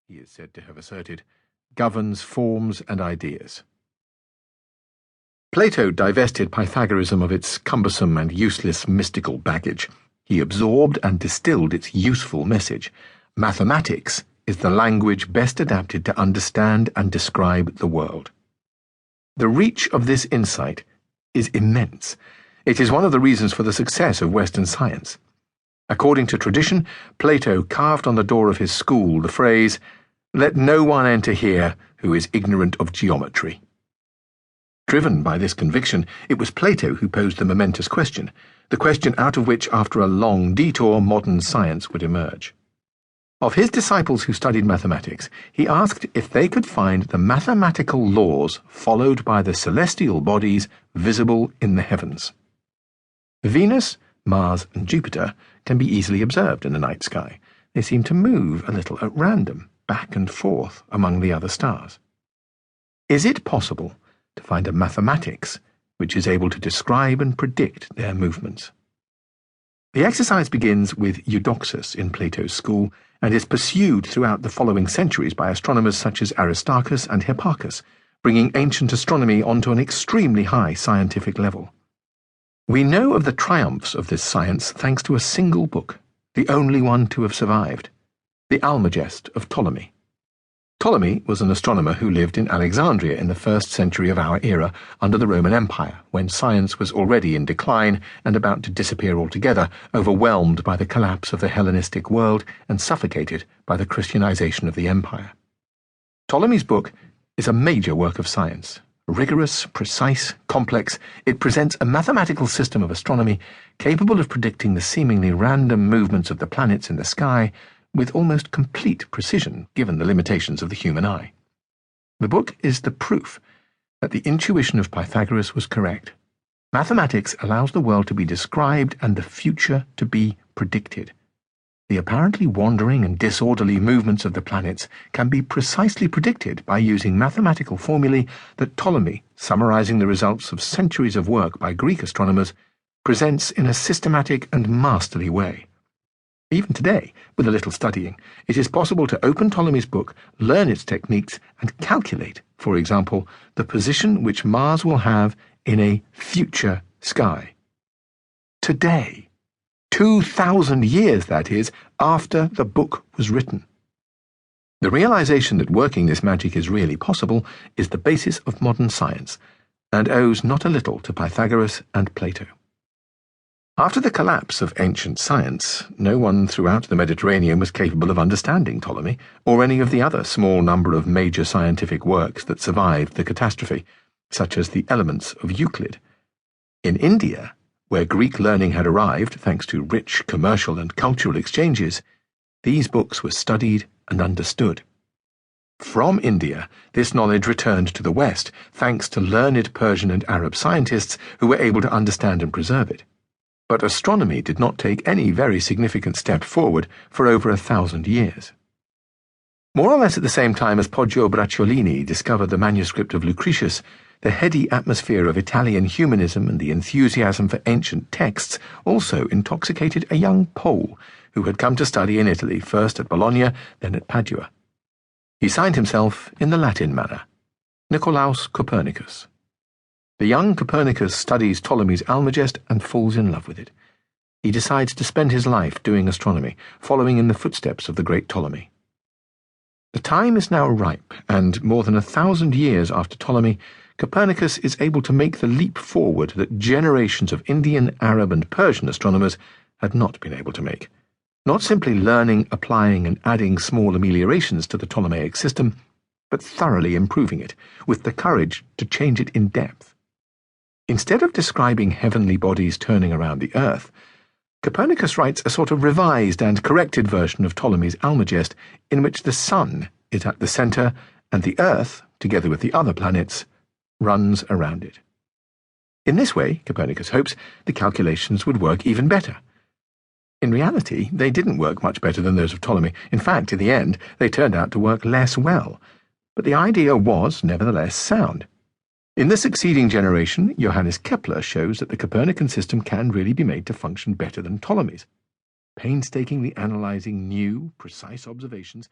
he is said to have asserted, governs forms and ideas. Plato divested Pythagoreanism of its cumbersome and useless mystical baggage. He absorbed and distilled its useful message. Mathematics is the language best adapted to understand and describe the world. The reach of this insight is immense. It is one of the reasons for the success of Western science. According to tradition, Plato carved on the door of his school the phrase, "Let no one enter here who is ignorant of geometry." Driven by this conviction, it was Plato who posed the momentous question, the question out of which, after a long detour, modern science would emerge. Of his disciples who studied mathematics, he asked if they could find the mathematical laws followed by the celestial bodies visible in the heavens. Venus, Mars, and Jupiter can be easily observed in the night sky. They seem to move a little at random, back and forth among the other stars. Is it possible to find a mathematics which is able to describe and predict their movements? The exercise begins with Eudoxus in Plato's school and is pursued throughout the following centuries by astronomers such as Aristarchus and Hipparchus, bringing ancient astronomy onto an extremely high scientific level. We know of the triumphs of this science thanks to a single book, the only one to have survived, the Almagest of Ptolemy. Ptolemy was an astronomer who lived in Alexandria in the 1st century of our era under the Roman Empire, when science was already in decline and about to disappear altogether, overwhelmed by the collapse of the Hellenistic world and suffocated by the Christianization of the empire. Ptolemy's book is a major work of science. Rigorous, precise, complex, it presents a mathematical system of astronomy capable of predicting the seemingly random movements of the planets in the sky with almost complete precision given the limitations of the human eye. The book is the proof that the intuition of Pythagoras was correct. Mathematics allows the world to be described and the future to be predicted. The apparently wandering and disorderly movements of the planets can be precisely predicted by using mathematical formulae that Ptolemy, summarizing the results of centuries of work by Greek astronomers, presents in a systematic and masterly way. Even today, with a little studying, it is possible to open Ptolemy's book, learn its techniques, and calculate, for example, the position which Mars will have in a future sky. Today. 2,000 years, that is, after the book was written. The realization that working this magic is really possible is the basis of modern science, and owes not a little to Pythagoras and Plato. After the collapse of ancient science, no one throughout the Mediterranean was capable of understanding Ptolemy, or any of the other small number of major scientific works that survived the catastrophe, such as the Elements of Euclid. In India, where Greek learning had arrived thanks to rich commercial and cultural exchanges, these books were studied and understood. From India, this knowledge returned to the West thanks to learned Persian and Arab scientists who were able to understand and preserve it. But astronomy did not take any very significant step forward for over 1,000 years. More or less at the same time as Poggio Bracciolini discovered the manuscript of Lucretius, the heady atmosphere of Italian humanism and the enthusiasm for ancient texts also intoxicated a young Pole who had come to study in Italy, first at Bologna, then at Padua. He signed himself in the Latin manner, Nicolaus Copernicus. The young Copernicus studies Ptolemy's Almagest and falls in love with it. He decides to spend his life doing astronomy, following in the footsteps of the great Ptolemy. The time is now ripe, and more than 1,000 years after Ptolemy, Copernicus is able to make the leap forward that generations of Indian, Arab, and Persian astronomers had not been able to make. Not simply learning, applying, and adding small ameliorations to the Ptolemaic system, but thoroughly improving it, with the courage to change it in depth. Instead of describing heavenly bodies turning around the Earth, Copernicus writes a sort of revised and corrected version of Ptolemy's Almagest in which the Sun is at the centre and the Earth, together with the other planets, runs around it. In this way, Copernicus hopes, the calculations would work even better. In reality, they didn't work much better than those of Ptolemy. In fact, in the end, they turned out to work less well. But the idea was, nevertheless, sound. In the succeeding generation, Johannes Kepler shows that the Copernican system can really be made to function better than Ptolemy's, painstakingly analyzing new, precise observations